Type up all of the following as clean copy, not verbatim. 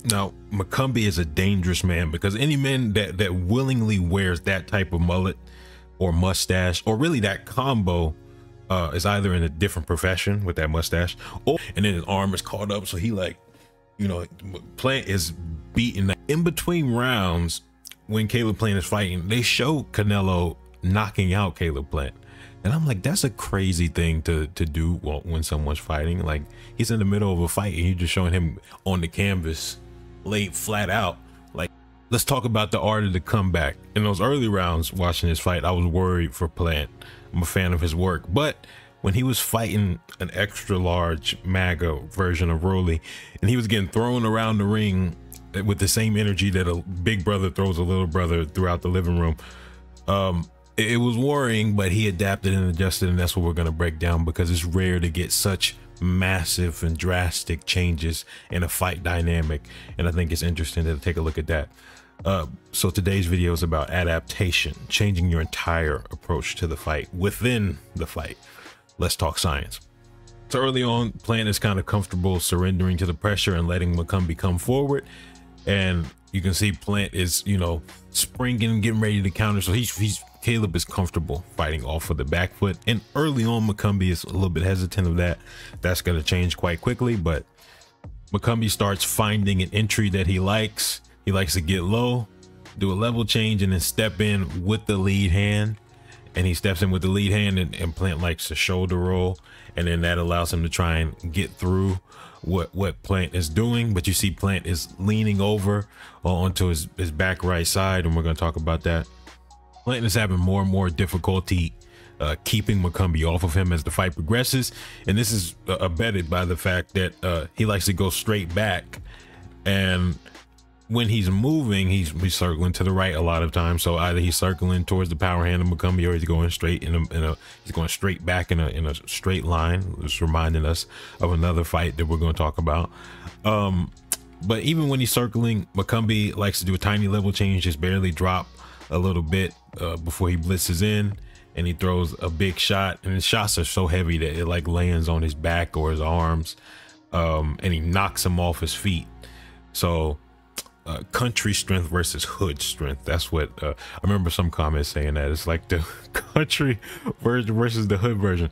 Now, Macumbi is a dangerous man because any man that willingly wears that type of mullet or mustache, or really that combo, is either in a different profession with that mustache, or and then his arm is caught up, so he like, you know, Plant is beating. In between rounds, when Caleb Plant is fighting, they show Canelo knocking out Caleb Plant, and I'm like, that's a crazy thing to do when someone's fighting. Like, he's in the middle of a fight and you're just showing him on the canvas laid flat out. Like, let's talk about the art of the comeback. In those early rounds watching this fight, I was worried for Plant. I'm a fan of his work, but when he was fighting an extra large MAGA version of Rolly and he was getting thrown around the ring with the same energy that a big brother throws a little brother throughout the living room, it was worrying, but he adapted and adjusted, and that's what we're going to break down, because it's rare to get such massive and drastic changes in a fight dynamic, and I think it's interesting to take a look at that. So today's video is about adaptation, changing your entire approach to the fight within the fight. Let's talk science. So early on, Plant is kind of comfortable surrendering to the pressure and letting Macumbi come forward, and you can see Plant is, you know, springing, getting ready to counter. So Caleb is comfortable fighting off of the back foot, and early on Macumbi is a little bit hesitant of that. That's going to change quite quickly, but Macumbi starts finding an entry that he likes. He likes to get low, do a level change, and then step in with the lead hand. And he steps in with the lead hand, and Plant likes to shoulder roll, and then that allows him to try and get through what Plant is doing. But you see Plant is leaning over onto his back right side, and we're going to talk about that. Plant is having more and more difficulty keeping Macumbi off of him as the fight progresses, and this is abetted by the fact that he likes to go straight back, and when he's moving, he's circling to the right a lot of times. So either he's circling towards the power hand of Macumbi, or he's going straight he's going straight back in a straight line. It's reminding us of another fight that we're going to talk about. But even when he's circling, Macumbi likes to do a tiny level change, just barely drop a little bit before he blitzes in, and he throws a big shot, and his shots are so heavy that it like lands on his back or his arms, and he knocks him off his feet. So country strength versus hood strength. That's what I remember some comments saying, that it's like the country version versus the hood version.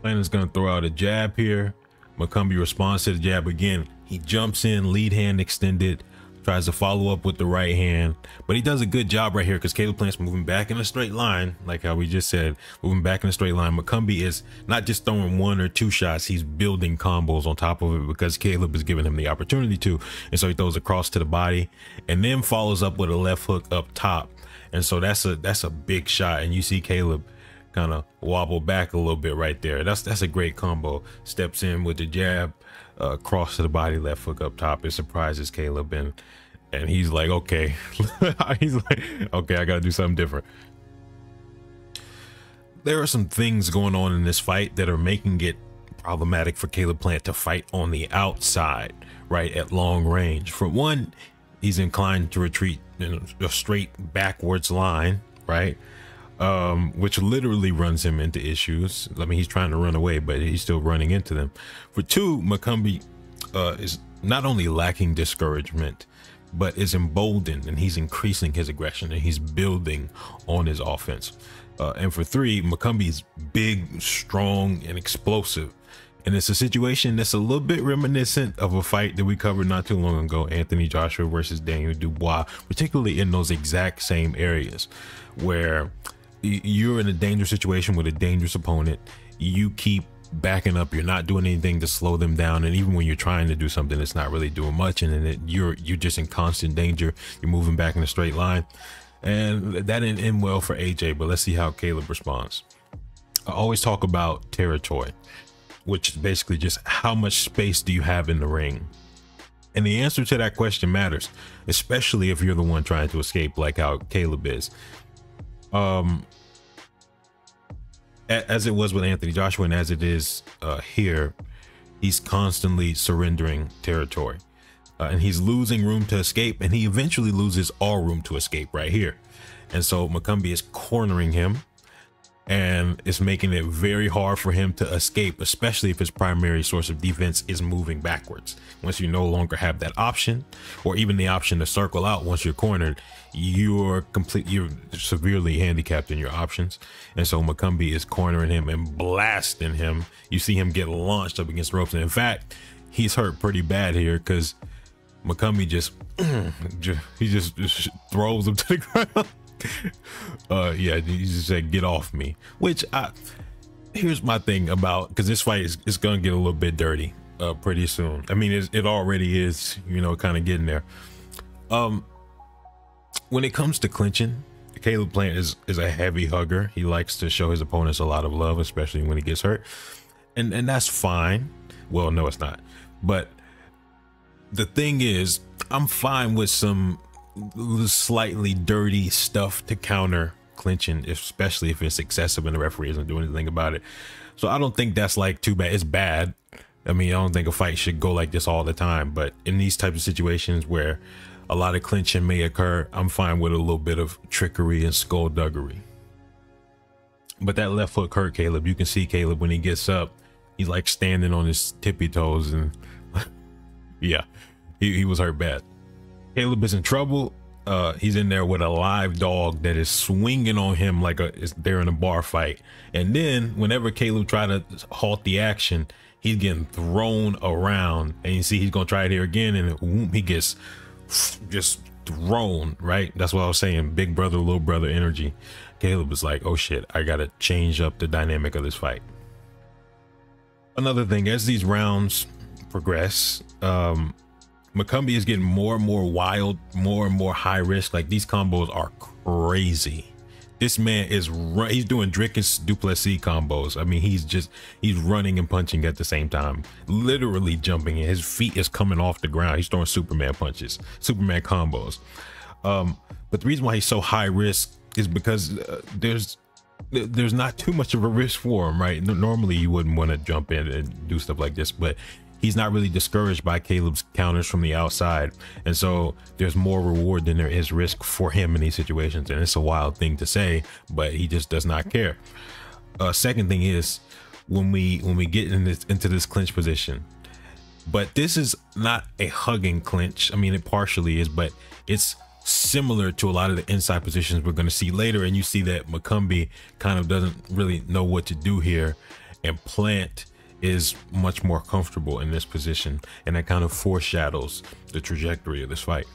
Plant is going to throw out a jab here. Macumbi responds to the jab again. He jumps in, lead hand extended, tries to follow up with the right hand, but he does a good job right here because Caleb Plant's moving back in a straight line, like how we just said, moving back in a straight line. Macumbi is not just throwing one or two shots, he's building combos on top of it because Caleb is giving him the opportunity to, and so he throws across to the body and then follows up with a left hook up top, and so that's a big shot, and you see Caleb kind of wobble back a little bit right there. That's a great combo. Steps in with the jab, cross to the body, left hook up top. It surprises Caleb, and he's like, okay. He's like, okay, I gotta do something different. There are some things going on in this fight that are making it problematic for Caleb Plant to fight on the outside, right, at long range. For one, he's inclined to retreat in a straight backwards line, right, which literally runs him into issues. I mean, he's trying to run away, but he's still running into them. For two, Macumbi is not only lacking discouragement, but is emboldened, and he's increasing his aggression, and he's building on his offense. And for three, Macumbi is big, strong, and explosive. And it's a situation that's a little bit reminiscent of a fight that we covered not too long ago, Anthony Joshua versus Daniel Dubois, particularly in those exact same areas where you're in a dangerous situation with a dangerous opponent. You keep backing up, you're not doing anything to slow them down, and even when you're trying to do something, it's not really doing much, and then you're just in constant danger. You're moving back in a straight line, and that didn't end well for AJ. But let's see how Caleb responds. I always talk about territory, which is basically just how much space do you have in the ring, and the answer to that question matters, especially if you're the one trying to escape, like how Caleb is. As it was with Anthony Joshua, and as it is here, he's constantly surrendering territory, and he's losing room to escape, and he eventually loses all room to escape right here. And so Macumbi is cornering him, and it's making it very hard for him to escape, especially if his primary source of defense is moving backwards. Once you no longer have that option, or even the option to circle out once you're cornered, you're severely handicapped in your options. And so Makumbi is cornering him and blasting him. You see him get launched up against ropes, and in fact, he's hurt pretty bad here because Makumbi just throws him to the ground. Yeah, he just said, "Get off me." Which here's my thing about, because this fight is gonna get a little bit dirty pretty soon. I mean, it already is, you know, kind of getting there. When it comes to clinching, Caleb Plant is a heavy hugger. He likes to show his opponents a lot of love, especially when he gets hurt, and that's fine. Well, no, it's not. But the thing is, I'm fine with some slightly dirty stuff to counter clinching, especially if it's excessive and the referee doesn't do anything about it. So I don't think that's like too bad. It's bad. I mean, I don't think a fight should go like this all the time, but in these types of situations where a lot of clinching may occur, I'm fine with a little bit of trickery and skullduggery. But that left hook hurt Caleb. You can see Caleb when he gets up, he's like standing on his tippy toes, and yeah, he was hurt bad. Caleb is in trouble. He's in there with a live dog that is swinging on him like they're in a bar fight. And then whenever Caleb try to halt the action, he's getting thrown around, and you see he's gonna try it here again, and whoop, he gets just thrown, right? That's what I was saying, big brother, little brother energy. Caleb is like, oh shit, I gotta change up the dynamic of this fight. Another thing, as these rounds progress, Makumbi is getting more and more wild, more and more high risk. Like, these combos are crazy. This man is he's doing Dricus du Plessis combos. I mean, he's running and punching at the same time, literally jumping in. His feet is coming off the ground. He's throwing Superman punches, Superman combos. But the reason why he's so high risk is because there's not too much of a risk for him, right? Normally you wouldn't want to jump in and do stuff like this, but he's not really discouraged by Caleb's counters from the outside. And so there's more reward than there is risk for him in these situations. And it's a wild thing to say, but he just does not care. Second thing is, when we get into this clinch position, but this is not a hugging clinch. I mean, it partially is, but it's similar to a lot of the inside positions we're going to see later. And you see that Makumbi kind of doesn't really know what to do here, and Plant is much more comfortable in this position, and that kind of foreshadows the trajectory of this fight.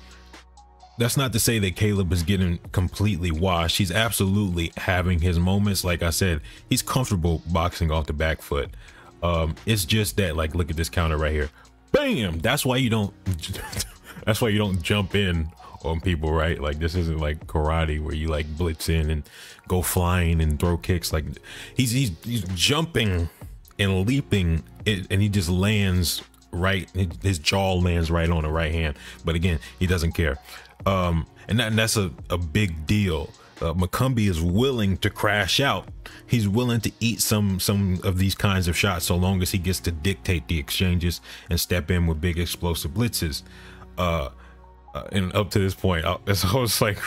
That's not to say that Caleb is getting completely washed. He's absolutely having his moments. Like I said, he's comfortable boxing off the back foot. It's just that, like, look at this counter right here. Bam! That's why you don't jump in on people, right? Like, this isn't like karate where you like blitz in and go flying and throw kicks. Like, he's jumping and leaping it, and he just lands right, his jaw lands right on the right hand. But again, he doesn't care. And that's a big deal. Makumbi is willing to crash out. He's willing to eat some of these kinds of shots, so long as he gets to dictate the exchanges and step in with big explosive blitzes. And up to this point, as I was like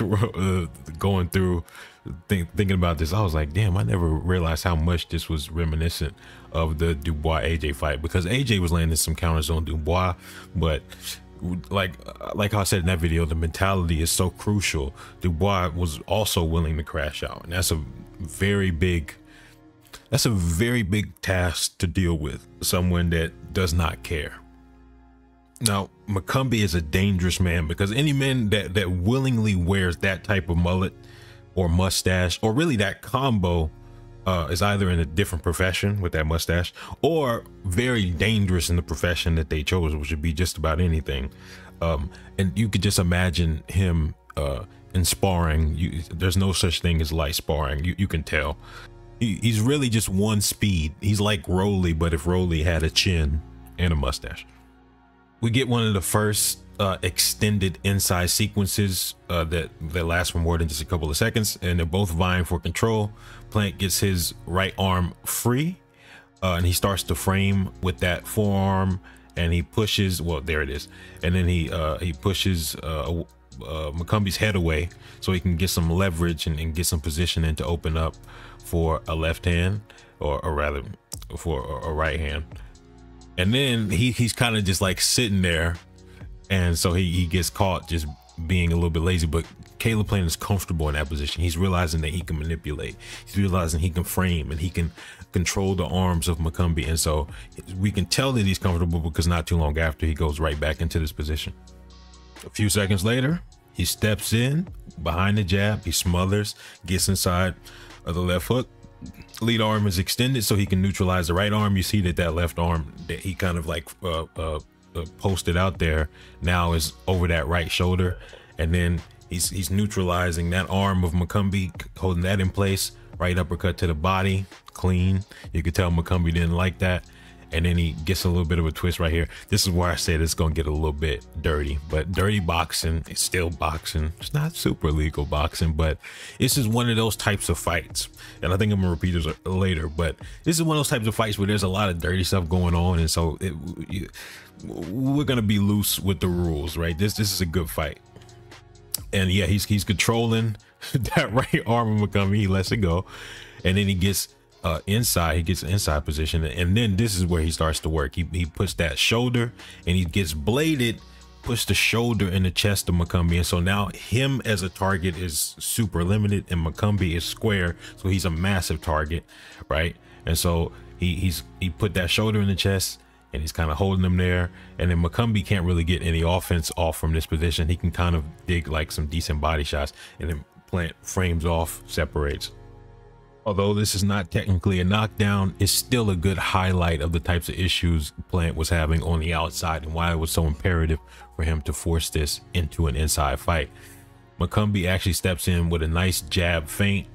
going through thinking about this, I was like, damn, I never realized how much this was reminiscent of the Dubois AJ fight, because AJ was landing some counters on Dubois, but like I said in that video, the mentality is so crucial. Dubois was also willing to crash out, and that's a very big task to deal with someone that does not care. Now, Makumbi is a dangerous man, because any man that willingly wears that type of mullet or mustache, or really that combo, is either in a different profession with that mustache, or very dangerous in the profession that they chose, which would be just about anything. And you could just imagine him in sparring. There's no such thing as light sparring. You can tell. He's really just one speed. He's like Rolly, but if Rolly had a chin and a mustache. We get one of the first extended inside sequences that last for more than just a couple of seconds, and they're both vying for control. Plant gets his right arm free, and he starts to frame with that forearm, and he pushes, well, there it is, and then he pushes Makumbi's head away so he can get some leverage and get some positioning to open up for a left hand, or rather for a right hand. And then he's kind of just like sitting there, and so he gets caught just being a little bit lazy. But Caleb Plant is comfortable in that position. He's realizing that he can manipulate, he's realizing he can frame, and he can control the arms of Makumbi. And so we can tell that he's comfortable because not too long after, he goes right back into this position. A few seconds later, he steps in behind the jab, he smothers, gets inside of the left hook. Lead arm is extended so he can neutralize the right arm. You see that left arm that he kind of like posted out there now is over that right shoulder, and then he's neutralizing that arm of Makumbi, holding that in place. Right uppercut to the body, clean. You could tell Makumbi didn't like that. And then he gets a little bit of a twist right here. This is where I said it's gonna get a little bit dirty, but dirty boxing is still boxing. It's not super legal boxing, but this is one of those types of fights. And I think I'm gonna repeat this later, but this is one of those types of fights where there's a lot of dirty stuff going on, and so we're gonna be loose with the rules, right? This is a good fight. And yeah, he's controlling that right arm of Makumbi. He lets it go, and then he gets inside. He gets inside position, and then this is where he starts to work. He puts that shoulder, and he gets bladed, puts the shoulder in the chest of Makumbi, and so now him as a target is super limited, and Makumbi is square, so he's a massive target, right? And so he put that shoulder in the chest, and he's kind of holding him there, and then Makumbi can't really get any offense off from this position. He can kind of dig like some decent body shots, and then Plant frames off, separates. Although this is not technically a knockdown, it's still a good highlight of the types of issues Plant was having on the outside and why it was so imperative for him to force this into an inside fight. Makumbi actually steps in with a nice jab feint,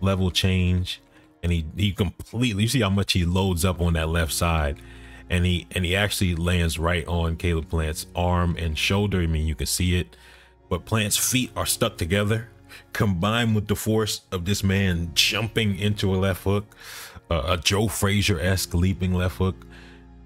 level change, and he completely, you see how much he loads up on that left side, and he actually lands right on Caleb Plant's arm and shoulder. I mean, you can see it, but Plant's feet are stuck together, combined with the force of this man jumping into a left hook, a Joe Frazier-esque leaping left hook,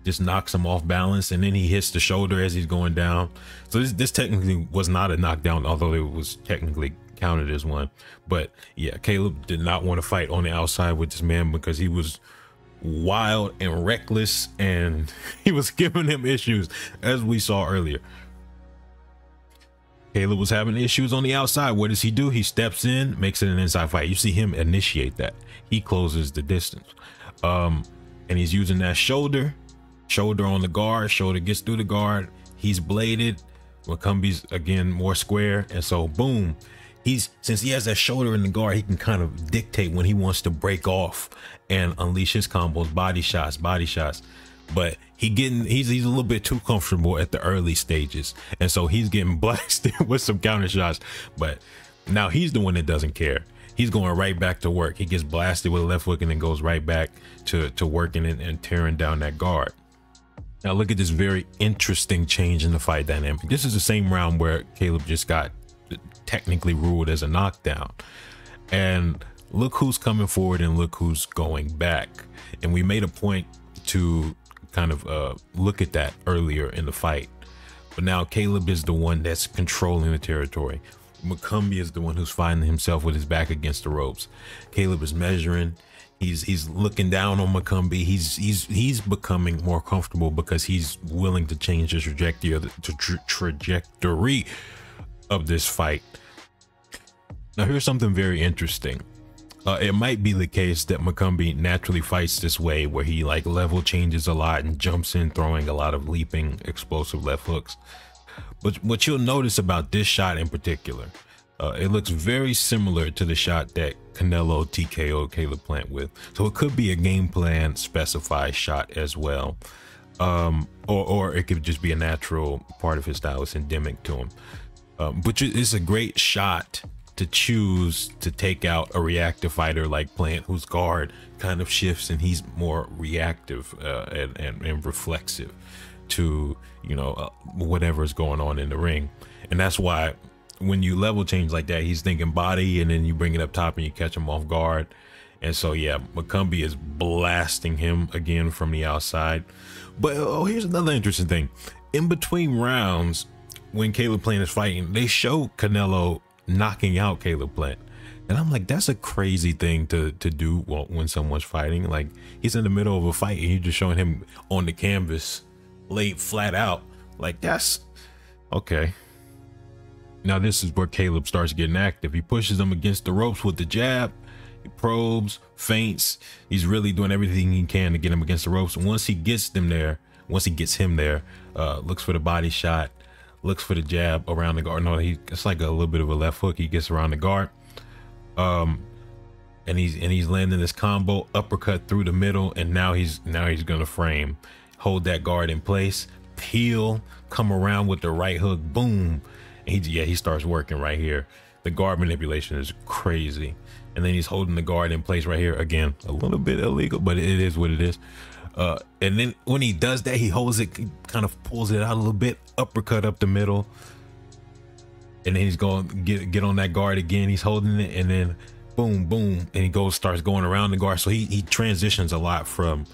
just knocks him off balance, and then he hits the shoulder as he's going down. So this technically was not a knockdown, although it was technically counted as one. But yeah, Caleb did not want to fight on the outside with this man because he was wild and reckless, and he was giving him issues, as we saw earlier. Caleb was having issues on the outside. What does he do? He steps in, makes it an inside fight. You see him initiate that. He closes the distance. And he's using that shoulder on the guard. Shoulder gets through the guard. He's bladed. Makumbi's again more square. And so boom, since he has that shoulder in the guard, he can kind of dictate when he wants to break off and unleash his combos, body shots. But he's a little bit too comfortable at the early stages, and so he's getting blasted with some counter shots. But now he's the one that doesn't care. He's going right back to work. He gets blasted with a left hook and then goes right back to working and tearing down that guard. Now look at this very interesting change in the fight dynamic. This is the same round where Caleb just got technically ruled as a knockdown, and look who's coming forward and look who's going back. And we made a point to kind of look at that earlier in the fight, but now Caleb is the one that's controlling the territory. Makumbi is the one who's finding himself with his back against the ropes. Caleb is measuring. He's looking down on Makumbi. He's becoming more comfortable because he's willing to change the trajectory of this fight. Now here's something very interesting. It might be the case that Makumbi naturally fights this way, where he like level changes a lot and jumps in throwing a lot of leaping explosive left hooks. But what you'll notice about this shot in particular, it looks very similar to the shot that Canelo TKO'd Caleb Plant with. So it could be a game plan specified shot as well. Or it could just be a natural part of his style. It's endemic to him. But it's a great shot to choose to take out a reactive fighter like Plant, whose guard kind of shifts and he's more reactive and reflexive to, you know, whatever's going on in the ring. And that's why when you level change like that, he's thinking body, and then you bring it up top and you catch him off guard. And so yeah, Macumbi is blasting him again from the outside. But here's another interesting thing. In between rounds, when Caleb Plant is fighting, they show Canelo knocking out Caleb Plant. And I'm like, that's a crazy thing to do when someone's fighting. Like, he's in the middle of a fight and you're just showing him on the canvas, laid flat out. Like, that's okay. Now this is where Caleb starts getting active. He pushes him against the ropes with the jab. He probes, feints. He's really doing everything he can to get him against the ropes. And once he gets him there, looks for the body shot, looks for the jab around the guard. No, it's like a little bit of a left hook. He gets around the guard. And he's landing this combo uppercut through the middle, and now he's gonna frame, hold that guard in place, peel, come around with the right hook, boom. And he starts working right here. The guard manipulation is crazy. And then he's holding the guard in place right here. Again, a little bit illegal, but it is what it is. And then when he does that, he holds it, kind of pulls it out a little bit, uppercut up the middle. And then he's going to get on that guard again. He's holding it, and then boom, boom. And he starts going around the guard. So he transitions a lot from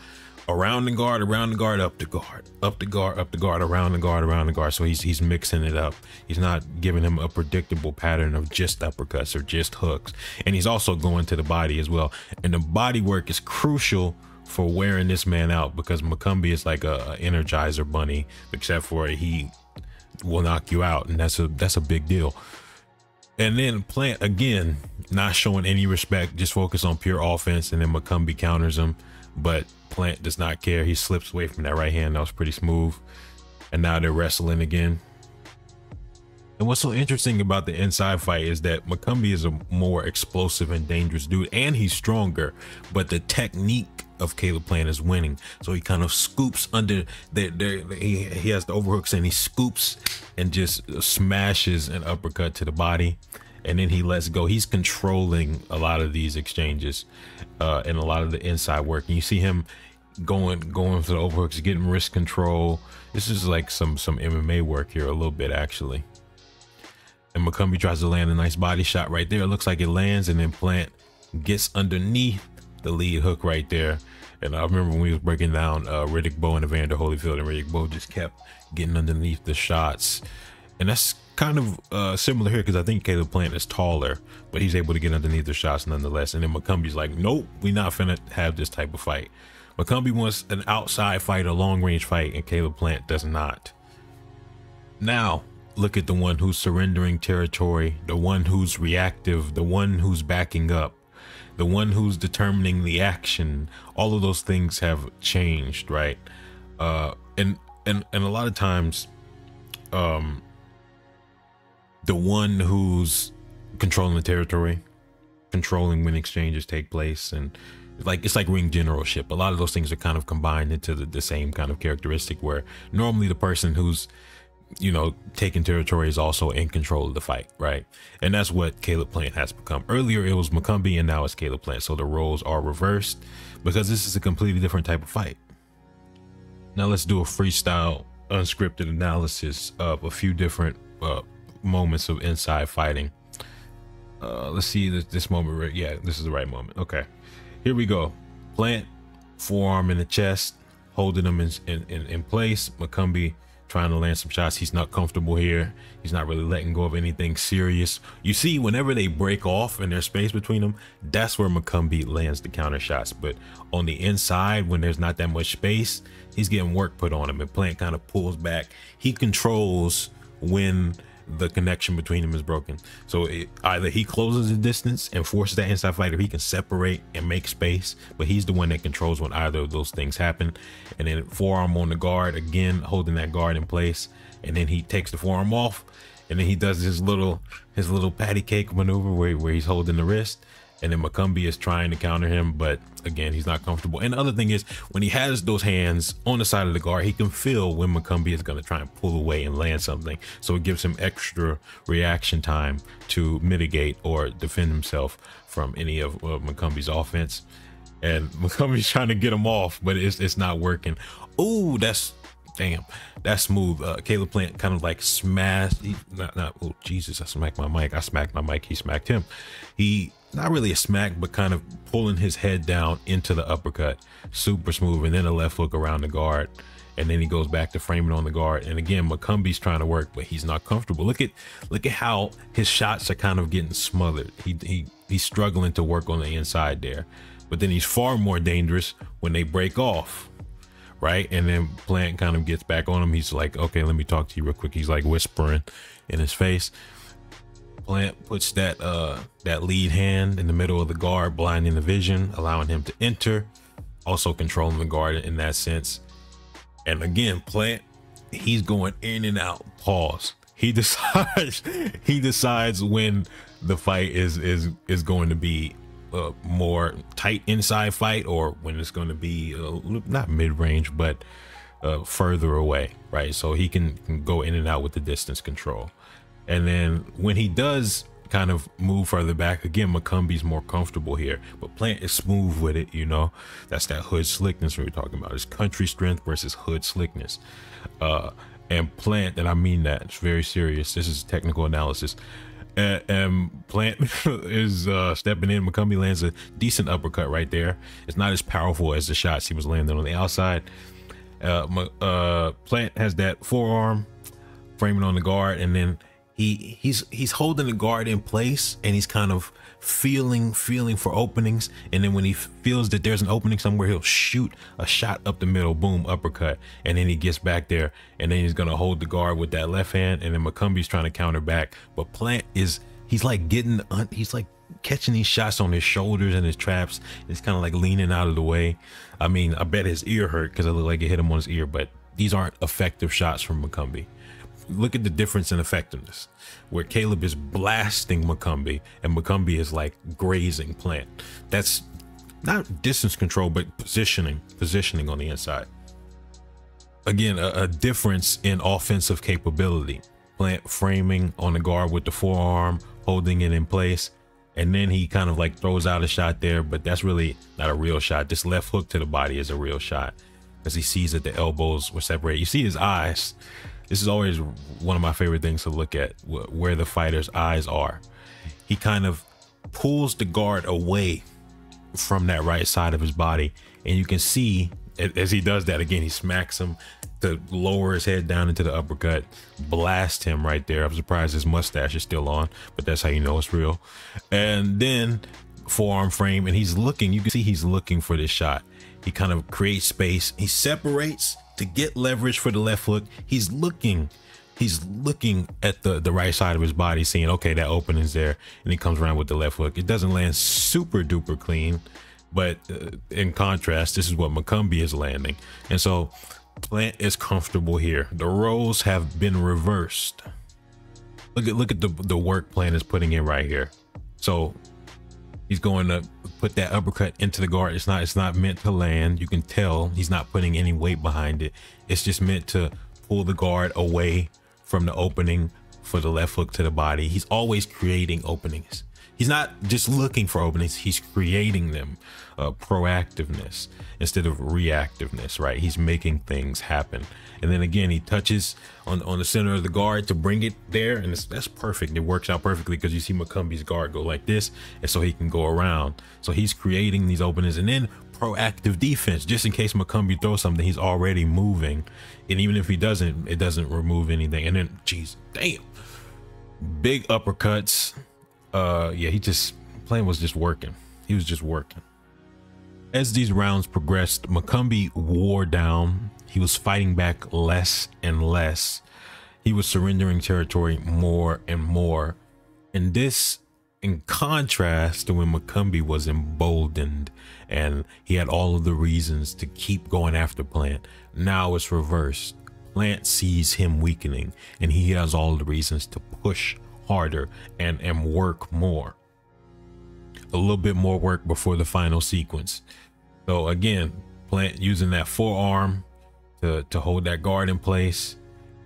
around the guard, up the guard, up the guard, up the guard, around the guard, around the guard. So he's mixing it up. He's not giving him a predictable pattern of just uppercuts or just hooks. And he's also going to the body as well. And the body work is crucial for wearing this man out, because Macumbi is like a Energizer bunny, except for he will knock you out, and that's a big deal. And then Plant, again, not showing any respect, just focus on pure offense, and then Macumbi counters him, but Plant does not care. He slips away from that right hand. That was pretty smooth. And now they're wrestling again. And what's so interesting about the inside fight is that Macumbi is a more explosive and dangerous dude, and he's stronger, but the technique of Caleb Plant is winning. So he kind of scoops under he has the overhooks, and he scoops and just smashes an uppercut to the body, and then he lets go. He's controlling a lot of these exchanges and a lot of the inside work. And you see him going for the overhooks, getting wrist control. This is like some MMA work here, a little bit actually. And Macumbi tries to land a nice body shot right there. It looks like it lands, and then Plant gets underneath the lead hook right there. And I remember when we was breaking down Riddick Bowe and Evander Holyfield, and Riddick Bowe just kept getting underneath the shots. And that's kind of similar here, because I think Caleb Plant is taller, but he's able to get underneath the shots nonetheless. And then Macumbi's like, nope, we're not finna have this type of fight. Macumbi wants an outside fight, a long range fight, and Caleb Plant does not. Now, look at the one who's surrendering territory, the one who's reactive, the one who's backing up, the one who's determining the action. All of those things have changed, right? And a lot of times, the one who's controlling the territory, controlling when exchanges take place, and it's like ring generalship. A lot of those things are kind of combined into the same kind of characteristic, where normally the person who's, you know, taking territory is also in control of the fight, right? And that's what Caleb Plant has become. Earlier it was Macumbi, and now it's Caleb Plant. So the roles are reversed, because this is a completely different type of fight. Now let's do a freestyle, unscripted analysis of a few different moments of inside fighting. Let's see this moment. Yeah, this is the right moment. Okay, here we go. Plant, forearm in the chest, holding him in place. Macumbi trying to land some shots. He's not comfortable here. He's not really letting go of anything serious. You see, whenever they break off and there's space between them, that's where Macumbi lands the counter shots. But on the inside, when there's not that much space, he's getting work put on him, and Plant kind of pulls back. He controls when the connection between them is broken. So either he closes the distance and forces that inside fight, or he can separate and make space, but he's the one that controls when either of those things happen. And then forearm on the guard, again holding that guard in place, and then he takes the forearm off, and then he does his little patty cake maneuver where he's holding the wrist, and then Macumbi is trying to counter him, but again, he's not comfortable. And the other thing is, when he has those hands on the side of the guard, he can feel when Macumbi is going to try and pull away and land something. So it gives him extra reaction time to mitigate or defend himself from any of Macumbi's offense. And Macumbi's trying to get him off, but it's not working. Oh, that's Damn, that's smooth. Caleb Plant kind of like smashed. Oh Jesus, I smacked my mic. I smacked my mic. He smacked him. He not really a smack, but kind of pulling his head down into the uppercut. Super smooth, and then a left hook around the guard, and then he goes back to framing on the guard. And again, Macumbi's trying to work, but he's not comfortable. Look at how his shots are kind of getting smothered. He's struggling to work on the inside there, but then he's far more dangerous when they break off. Right, and then Plant kind of gets back on him. He's like, okay, let me talk to you real quick. He's like whispering in his face. Plant puts that lead hand in the middle of the guard, blinding the vision, allowing him to enter, also controlling the guard in that sense. And again, Plant, he's going in and out. Pause. He decides when the fight is going to be more tight inside fight, or when it's going to be not mid-range, but further away, right? So he can go in and out with the distance control. And then when he does kind of move further back, again, Macumbi's more comfortable here, but Plant is smooth with it. You know, that's that hood slickness we were talking about. It's country strength versus hood slickness. And Plant, and I mean that, it's very serious. This is technical analysis. And Plant is stepping in. Macumbi lands a decent uppercut right there. It's not as powerful as the shots he was landing on the outside. Plant has that forearm framing on the guard, and then he's holding the guard in place, and he's kind of feeling for openings. And then when he feels that there's an opening somewhere, he'll shoot a shot up the middle, boom, uppercut. And then he gets back there, and then he's gonna hold the guard with that left hand, and then Macumbi's trying to counter back. But Plant he's like catching these shots on his shoulders and his traps. He's kind of like leaning out of the way. I mean, I bet his ear hurt because it looked like it hit him on his ear, but these aren't effective shots from Macumbi. Look at the difference in effectiveness, where Caleb is blasting Macumbi and Macumbi is like grazing Plant. That's not distance control, but positioning on the inside. Again, a difference in offensive capability. Plant framing on the guard with the forearm, holding it in place, and then he kind of like throws out a shot there, but that's really not a real shot. This left hook to the body is a real shot because he sees that the elbows were separated. You see his eyes. This is always one of my favorite things to look at, where the fighter's eyes are. He kind of pulls the guard away from that right side of his body, and you can see as he does that, again, he smacks him to lower his head down into the uppercut, blast him right there. I'm surprised his mustache is still on, but that's how you know it's real. And then forearm frame, and he's looking, you can see he's looking for this shot. He kind of creates space, he separates to get leverage for the left hook. He's looking at the right side of his body, seeing, okay, that opening's there, and he comes around with the left hook. It doesn't land super duper clean, but in contrast, this is what Macumbi is landing. And so Plant is comfortable here. The roles have been reversed. Look at the work Plant is putting in right here. So he's going to put that uppercut into the guard. It's not meant to land. You can tell he's not putting any weight behind it. It's just meant to pull the guard away from the opening for the left hook to the body. He's always creating openings. He's not just looking for openings, he's creating them. Proactiveness instead of reactiveness, right? He's making things happen. And then again, he touches on the center of the guard to bring it there, and that's perfect. It works out perfectly because you see Macumbi's guard go like this, and so he can go around. So he's creating these openings, and then proactive defense, just in case Macumbi throws something, he's already moving. And even if he doesn't, it doesn't remove anything. And then, geez, damn, big uppercuts. Yeah, Plant was just working. He was just working. As these rounds progressed, Macumbi wore down. He was fighting back less and less. He was surrendering territory more and more. And this, in contrast to when Macumbi was emboldened and he had all of the reasons to keep going after Plant. Now it's reversed. Plant sees him weakening, and he has all the reasons to push harder and work more. A little bit more work before the final sequence. So again, Plant using that forearm to hold that guard in place,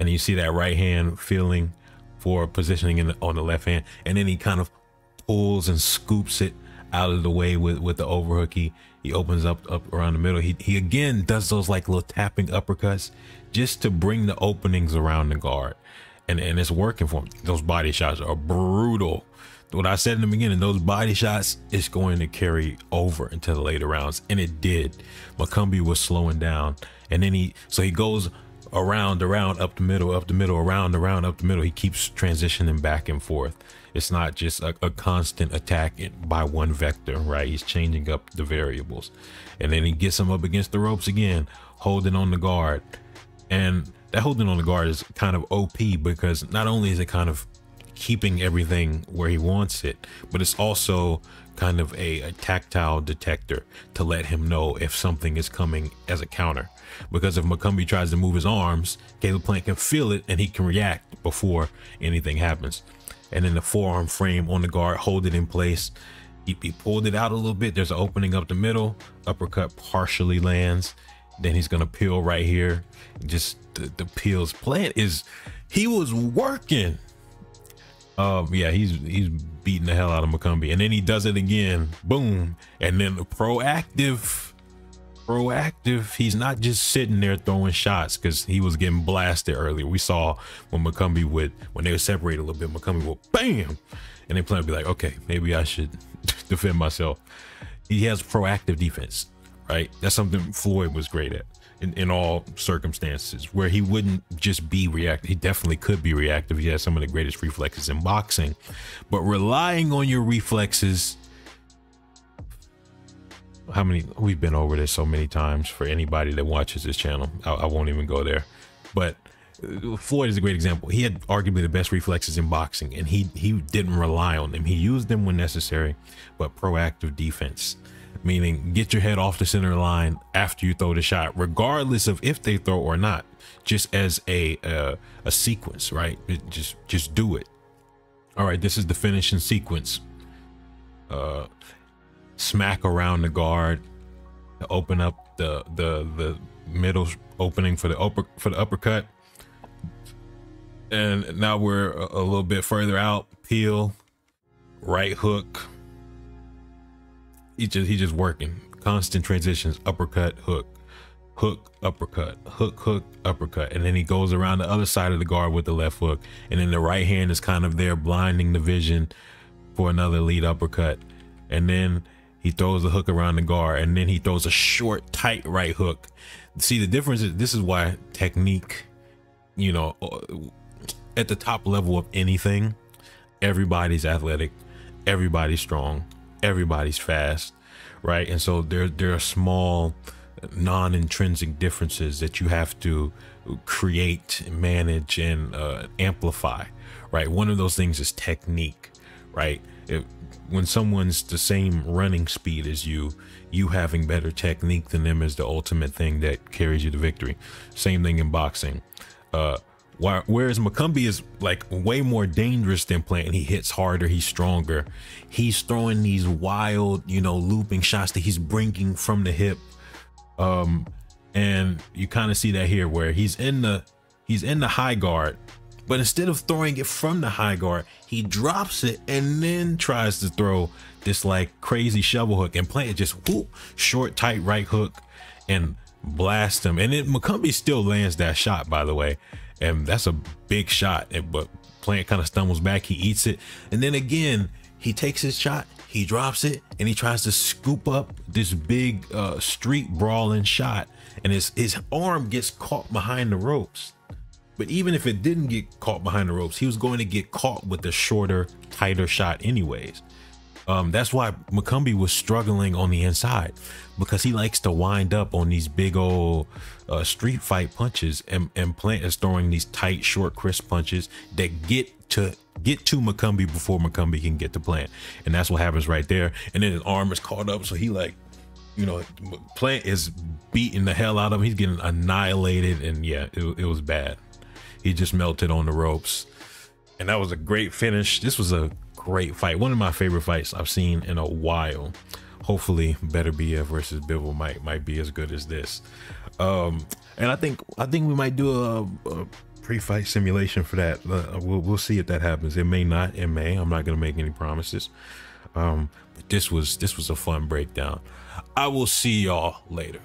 and you see that right hand feeling for positioning on the left hand, and then he kind of pulls and scoops it out of the way with the overhook. He opens up around the middle. He again does those like little tapping uppercuts just to bring the openings around the guard, and it's working for him. Those body shots are brutal. What I said in the beginning, those body shots is going to carry over into the later rounds, and it did. Macumbi was slowing down, and then he goes around, up the middle, around, up the middle. He keeps transitioning back and forth. It's not just a constant attack by one vector, right? He's changing up the variables, and then he gets him up against the ropes again, holding on the guard. And that holding on the guard is kind of OP, because not only is it kind of keeping everything where he wants it, but it's also kind of a tactile detector to let him know if something is coming as a counter. Because if Macumbi tries to move his arms, Caleb Plant can feel it and he can react before anything happens. And then the forearm frame on the guard, hold it in place. He pulled it out a little bit. There's an opening up the middle. Uppercut partially lands. Then he's gonna peel right here. Just the peels. Plant he was working. Yeah, he's beating the hell out of Macumbi, and then he does it again. Boom. And then the proactive. He's not just sitting there throwing shots, because he was getting blasted earlier. We saw when Macumbi when they were separated a little bit, Macumbi would bam, and then Plant would be like, okay, maybe I should defend myself. He has proactive defense, right? That's something Floyd was great at in all circumstances, where he wouldn't just be reactive. He definitely could be reactive. He has some of the greatest reflexes in boxing, but relying on your reflexes. We've been over this so many times for anybody that watches this channel. I won't even go there, but Floyd is a great example. He had arguably the best reflexes in boxing, and he didn't rely on them. He used them when necessary, but proactive defense, meaning get your head off the center line after you throw the shot, regardless of if they throw or not, just as a sequence, right? Just do it. All right, this is the finishing sequence. Smack around the guard to open up the middle opening for the uppercut. And now we're a little bit further out. Peel, right hook. He's just working. Constant transitions. Uppercut, hook, hook, uppercut, hook, uppercut. And then he goes around the other side of the guard with the left hook. And then the right hand is kind of there, blinding the vision for another lead uppercut. And then he throws the hook around the guard, and then he throws a short, tight right hook. See, the difference is, this is why technique, at the top level of anything, everybody's athletic, everybody's strong, everybody's fast, right? And so there are small non-intrinsic differences that you have to create, manage, and amplify, right? One of those things is technique, right? When someone's the same running speed as you having better technique than them is the ultimate thing that carries you to victory. Same thing in boxing. Whereas Macumbi is like way more dangerous than Plant, and he hits harder, he's stronger. He's throwing these wild, looping shots that he's bringing from the hip. And you kind of see that here, where he's in the high guard, but instead of throwing it from the high guard, he drops it and then tries to throw this like crazy shovel hook, and Plant just whoop, short, tight right hook and blast him. And then Macumbi still lands that shot, by the way. And that's a big shot, but Plant kind of stumbles back. He eats it. And then again, he takes his shot, he drops it, and he tries to scoop up this big street brawling shot. And his arm gets caught behind the ropes. But even if it didn't get caught behind the ropes, he was going to get caught with the shorter, tighter shot anyways. That's why Macumbi was struggling on the inside, because he likes to wind up on these big old street fight punches, and Plant is throwing these tight, short, crisp punches that get to Macumbi before Macumbi can get to Plant. And that's what happens right there. And then his arm is caught up, so he Plant is beating the hell out of him. He's getting annihilated, and yeah, it was bad. He just melted on the ropes, and that was a great finish. This was a great fight, one of my favorite fights I've seen in a while. Hopefully Better BF versus Bivol might be as good as this. And I think we might do a pre-fight simulation for that. We'll see if that happens. It may not, it may. I'm not gonna make any promises. But this was a fun breakdown. I will see y'all later.